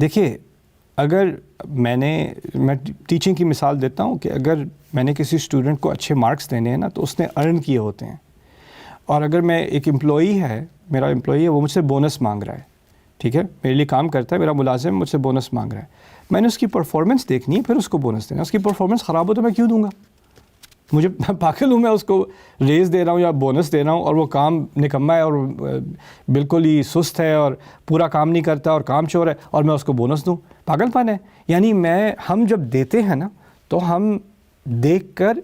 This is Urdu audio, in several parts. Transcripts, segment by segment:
دیکھیے اگر میں ٹیچنگ کی مثال دیتا ہوں کہ اگر میں نے کسی اسٹوڈنٹ کو اچھے مارکس دینے ہیں نا تو اس نے ارن کیے ہوتے ہیں، اور اگر میں ایک امپلائی ہے، میرا امپلائی ہے، وہ مجھ سے بونس مانگ رہا ہے، ٹھیک ہے، میرے لیے کام کرتا ہے، میرا ملازم مجھ سے بونس مانگ رہا ہے، میں نے اس کی پرفارمنس دیکھنی ہے، پھر اس کو بونس دینا. اس کی پرفارمنس خراب ہو تو میں کیوں دوں گا؟ مجھے پاگل ہوں میں اس کو ریز دے رہا ہوں یا بونس دے رہا ہوں اور وہ کام نکما ہے اور بالکل ہی سست ہے اور پورا کام نہیں کرتا اور کام چور ہے اور میں اس کو بونس دوں؟ پاگل پن ہے. یعنی ہم جب دیتے ہیں نا تو ہم دیکھ کر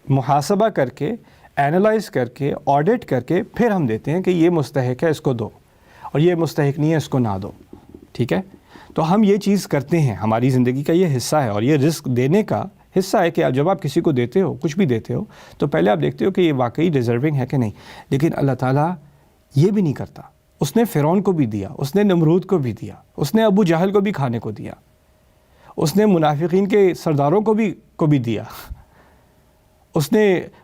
محاسبہ کر کے اینالائز کر کے آڈٹ کر کے پھر ہم دیتے ہیں کہ یہ مستحق ہے اس کو دو اور یہ مستحق نہیں ہے اس کو نہ دو، ٹھیک ہے. تو ہم یہ چیز کرتے ہیں، ہماری زندگی کا یہ حصہ ہے اور یہ رزق دینے کا حصہ ہے کہ جب آپ کسی کو دیتے ہو، کچھ بھی دیتے ہو، تو پہلے آپ دیکھتے ہو کہ یہ واقعی ڈیزرونگ ہے کہ نہیں. لیکن اللہ تعالیٰ یہ بھی نہیں کرتا. اس نے فرعون کو بھی دیا، اس نے نمرود کو بھی دیا، اس نے ابو جہل کو بھی کھانے کو دیا، اس نے منافقین کے سرداروں کو بھی دیا، اس نے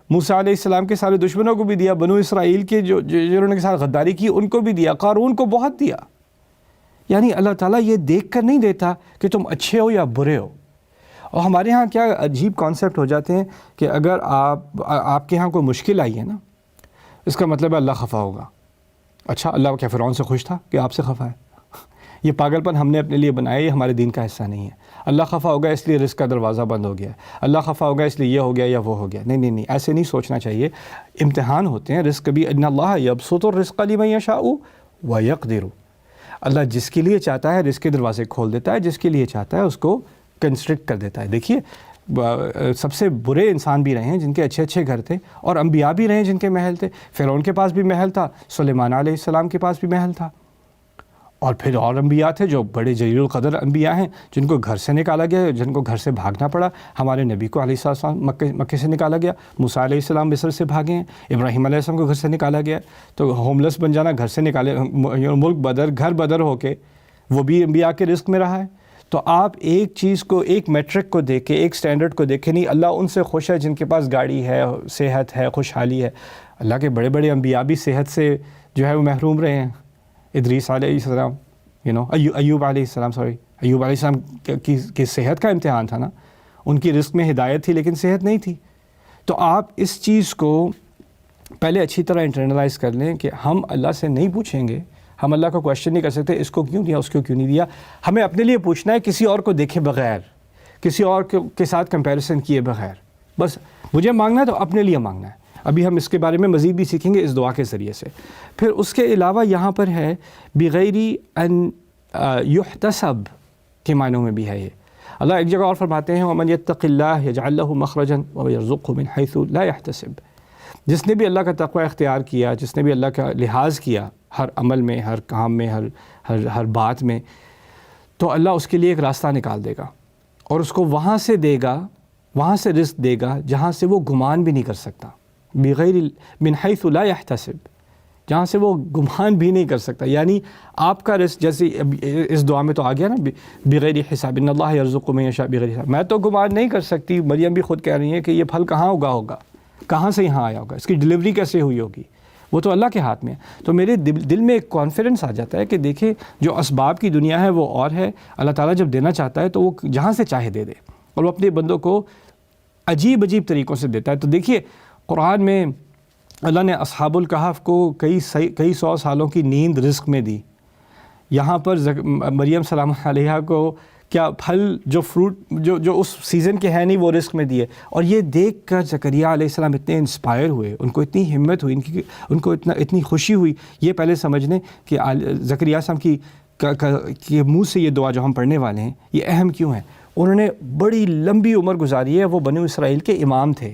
موسیٰ علیہ السلام کے سارے دشمنوں کو بھی دیا، بنو اسرائیل کے جنہوں نے کے ساتھ غداری کی ان کو بھی دیا، قارون کو بہت دیا. یعنی اللہ تعالیٰ یہ دیکھ کر نہیں دیتا کہ تم اچھے ہو یا برے ہو. اور ہمارے ہاں کیا عجیب کانسیپٹ ہو جاتے ہیں کہ اگر آپ کے ہاں کوئی مشکل آئی ہے نا، اس کا مطلب ہے اللہ خفا ہوگا. اچھا، اللہ کیا فرعون سے خوش تھا کہ آپ سے خفا ہے؟ یہ پاگل پن ہم نے اپنے لیے بنایا، یہ ہمارے دین کا حصہ نہیں ہے. اللہ خفا ہوگا اس لیے رزق کا دروازہ بند ہو گیا، اللہ خفا ہوگا اس لیے یہ ہو گیا یا وہ ہو گیا. نہیں، ایسے نہیں سوچنا چاہیے. امتحان ہوتے ہیں، رزق بھی. ان اللہ یبسط الرزق لمن یشاء ویقدر. اللہ جس کے لیے چاہتا ہے رزق کے دروازے کھول دیتا ہے، جس کے لیے چاہتا ہے اس کو کنسٹرکٹ کر دیتا ہے. دیکھیے سب سے برے انسان بھی رہے ہیں جن کے اچھے گھر تھے، اور انبیاء بھی رہے ہیں جن کے محل تھے. فرعون کے پاس بھی محل تھا، سلیمان علیہ السلام کے پاس بھی محل تھا، اور پھر اور انبیاء تھے جو بڑے جلیل القدر انبیاء ہیں جن کو گھر سے نکالا گیا، جن کو گھر سے بھاگنا پڑا. ہمارے نبی کو علیہ السلام مکے سے نکالا گیا، موسیٰ علیہ السلام مصر سے بھاگے ہیں، ابراہیم علیہ السلام کو گھر سے نکالا گیا. تو ہوملیس بن جانا، گھر سے نکالے، ملک بدر، گھر بدر ہو کے، وہ بھی انبیاء کے رزق میں رہا ہے. تو آپ ایک چیز کو، ایک میٹرک کو دیکھ کے، ایک سٹینڈرڈ کو دیکھ کے نہیں، اللہ ان سے خوش ہے جن کے پاس گاڑی ہے، صحت ہے، خوشحالی ہے. اللہ کے بڑے بڑے انبیاء بھی صحت سے جو ہے وہ محروم رہے ہیں. ادریس علیہ السلام، ایوب علیہ السلام، ایوب علیہ السلام کی صحت کا امتحان تھا نا. ان کی رزق میں ہدایت تھی لیکن صحت نہیں تھی. تو آپ اس چیز کو پہلے اچھی طرح انٹرنلائز کر لیں کہ ہم اللہ سے نہیں پوچھیں گے، ہم اللہ کو کویشچن نہیں کر سکتے اس کو کیوں دیا، اس کو کیوں نہیں دیا. ہمیں اپنے لیے پوچھنا ہے، کسی اور کو دیکھے بغیر، کسی اور کے ساتھ کمپیریزن کیے بغیر. بس مجھے مانگنا ہے تو اپنے لیے مانگنا ہے. ابھی ہم اس کے بارے میں مزید بھی سیکھیں گے اس دعا کے ذریعے سے. پھر اس کے علاوہ یہاں پر ہے بغیر ان یحتسب کے معنوں میں بھی ہے یہ. اللہ ایک جگہ اور فرماتے ہیں وَمَن يَتَّقِ اللَّهَ يَجْعَلْ لَهُ مَخْرَجًا وَيَرْزُقْهُ مِنْ حَيْثُ لَا يَحْتَسِبُ. جس نے بھی اللہ کا تقوی اختیار کیا، جس نے بھی اللہ کا لحاظ کیا ہر عمل میں، ہر کام میں، ہر بات میں، تو اللہ اس کے لیے ایک راستہ نکال دے گا اور اس کو وہاں سے دے گا، وہاں سے رزق دے گا جہاں سے وہ گمان بھی نہیں کر سکتا. بغیر من حیث لا یحتسب، جہاں سے وہ گمان بھی نہیں کر سکتا. یعنی آپ کا رزق، جیسے اس دعا میں تو آ گیا نا بغیر حساب، ان اللہ یرزق من یشاء بغیر حساب. میں تو گمان نہیں کر سکتی. مریم بھی خود کہہ رہی ہیں کہ یہ پھل کہاں اگا ہوگا، کہاں سے یہاں آیا ہوگا، اس کی ڈلیوری کیسے ہوئی ہوگی، وہ تو اللہ کے ہاتھ میں ہے. تو میرے دل میں ایک کانفیڈنس آ جاتا ہے کہ دیکھیں جو اسباب کی دنیا ہے وہ اور ہے. اللہ تعالیٰ جب دینا چاہتا ہے تو وہ جہاں سے چاہے دے دے، اور وہ اپنے بندوں کو عجیب طریقوں سے دیتا ہے. تو دیکھیے قرآن میں اللہ نے اصحاب الکہف کو کئی سو سالوں کی نیند رزق میں دی. یہاں پر مریم سلام علیہا کو کیا پھل، جو فروٹ جو اس سیزن کے ہیں نہیں، وہ رزق میں دیے. اور یہ دیکھ کر زکریا علیہ السلام اتنے انسپائر ہوئے، ان کو اتنی ہمت ہوئی، ان کو اتنی خوشی ہوئی. یہ پہلے سمجھ لیں کہ زکریا السلام کی منہ سے یہ دعا جو ہم پڑھنے والے ہیں یہ اہم کیوں ہے. انہوں نے بڑی لمبی عمر گزاری ہے. وہ بنو اسرائیل کے امام تھے،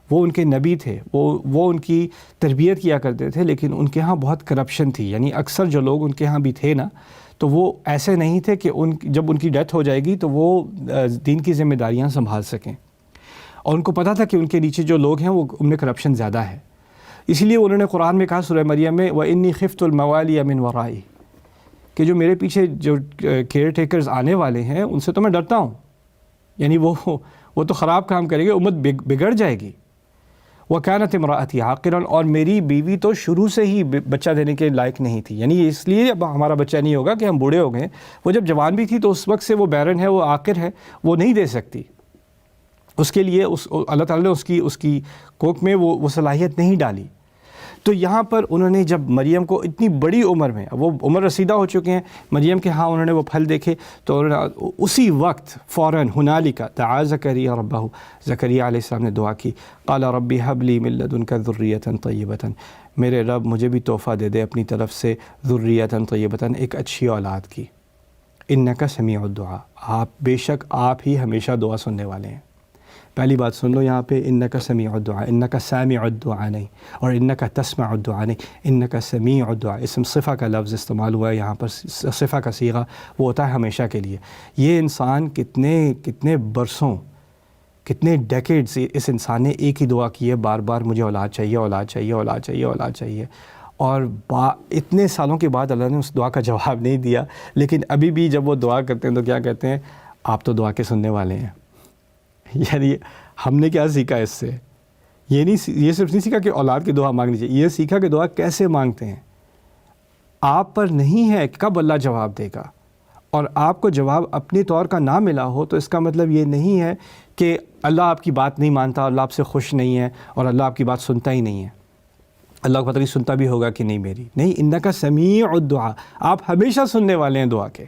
وہ ان کے نبی تھے، وہ ان کی تربیت کیا کرتے تھے، لیکن ان کے ہاں بہت کرپشن تھی. یعنی اکثر جو لوگ ان کے ہاں بھی تھے نا، تو وہ ایسے نہیں تھے کہ جب ان کی ڈیتھ ہو جائے گی تو وہ دین کی ذمہ داریاں سنبھال سکیں. اور ان کو پتہ تھا کہ ان کے نیچے جو لوگ ہیں وہ ان میں کرپشن زیادہ ہے. اس لیے انہوں نے قرآن میں کہا سورہ مریم میں وَإِنِّي خِفْتُ الْمَوَالِيَ مِنْ وَرَائِي، کہ جو میرے پیچھے جو کیئر ٹیکرز آنے والے ہیں ان سے تو میں ڈرتا ہوں. یعنی وہ تو خراب کام کرے گے، امت بگڑ جائے گی. وَكَانَتْ امْرَأَتِي عَاقِرًا، اور میری بیوی تو شروع سے ہی بچہ دینے کے لائق نہیں تھی. یعنی اس لیے اب ہمارا بچہ نہیں ہوگا کہ ہم بوڑھے ہو گئے. وہ جب جوان بھی تھی تو اس وقت سے وہ بیرن ہے، وہ عاقر ہے، وہ نہیں دے سکتی. اس کے لیے اللہ تعالیٰ نے اس کی کوکھ میں وہ صلاحیت نہیں ڈالی. تو یہاں پر انہوں نے جب مریم کو اتنی بڑی عمر میں، وہ عمر رسیدہ ہو چکے ہیں مریم کے ہاں، انہوں نے وہ پھل دیکھے تو اسی وقت فوراً ہنالک دعا زکریا ربہ، زکریا علیہ السلام نے دعا کی. قال ربی ھب لی من لدنک ذریۃ طیبۃ، میرے رب مجھے بھی تحفہ دے دے اپنی طرف سے ذریۃ طیبۃ، ایک اچھی اولاد کی. انک سمیع الدعاء، آپ بے شک آپ ہی ہمیشہ دعا سننے والے ہیں. پہلی بات سن لو یہاں پہ، انک سمیع الدعاء، انک سامع الدعاء نہیں، اور انک تسمع الدعاء نہیں، انک سمیع الدعاء. اسم صفہ کا لفظ استعمال ہوا ہے یہاں پر، صفہ کا صیغہ وہ ہوتا ہے ہمیشہ کے لیے. یہ انسان کتنے برسوں، کتنے ڈیکیڈز اس انسان نے ایک ہی دعا کی ہے بار بار، مجھے اولاد چاہیے، اولاد چاہیے، اولاد چاہیے، اولاد چاہیے. اور اتنے سالوں کے بعد اللہ نے اس دعا کا جواب نہیں دیا. لیکن ابھی بھی جب وہ دعا کرتے ہیں تو کیا کہتے ہیں؟ آپ تو دعا کے سننے والے ہیں. یعنی ہم نے کیا سیکھا اس سے؟ یہ صرف نہیں سیکھا کہ اولاد کی دعا مانگنی چاہیے، یہ سیکھا کہ دعا کیسے مانگتے ہیں. آپ پر نہیں ہے کب اللہ جواب دے گا، اور آپ کو جواب اپنے طور کا نہ ملا ہو تو اس کا مطلب یہ نہیں ہے کہ اللہ آپ کی بات نہیں مانتا، اللہ آپ سے خوش نہیں ہے، اور اللہ آپ کی بات سنتا ہی نہیں ہے. اللہ کو پتہ نہیں سنتا بھی ہوگا کہ نہیں میری. نہیں، انک سمیع الدعاء، آپ ہمیشہ سننے والے ہیں دعا کے.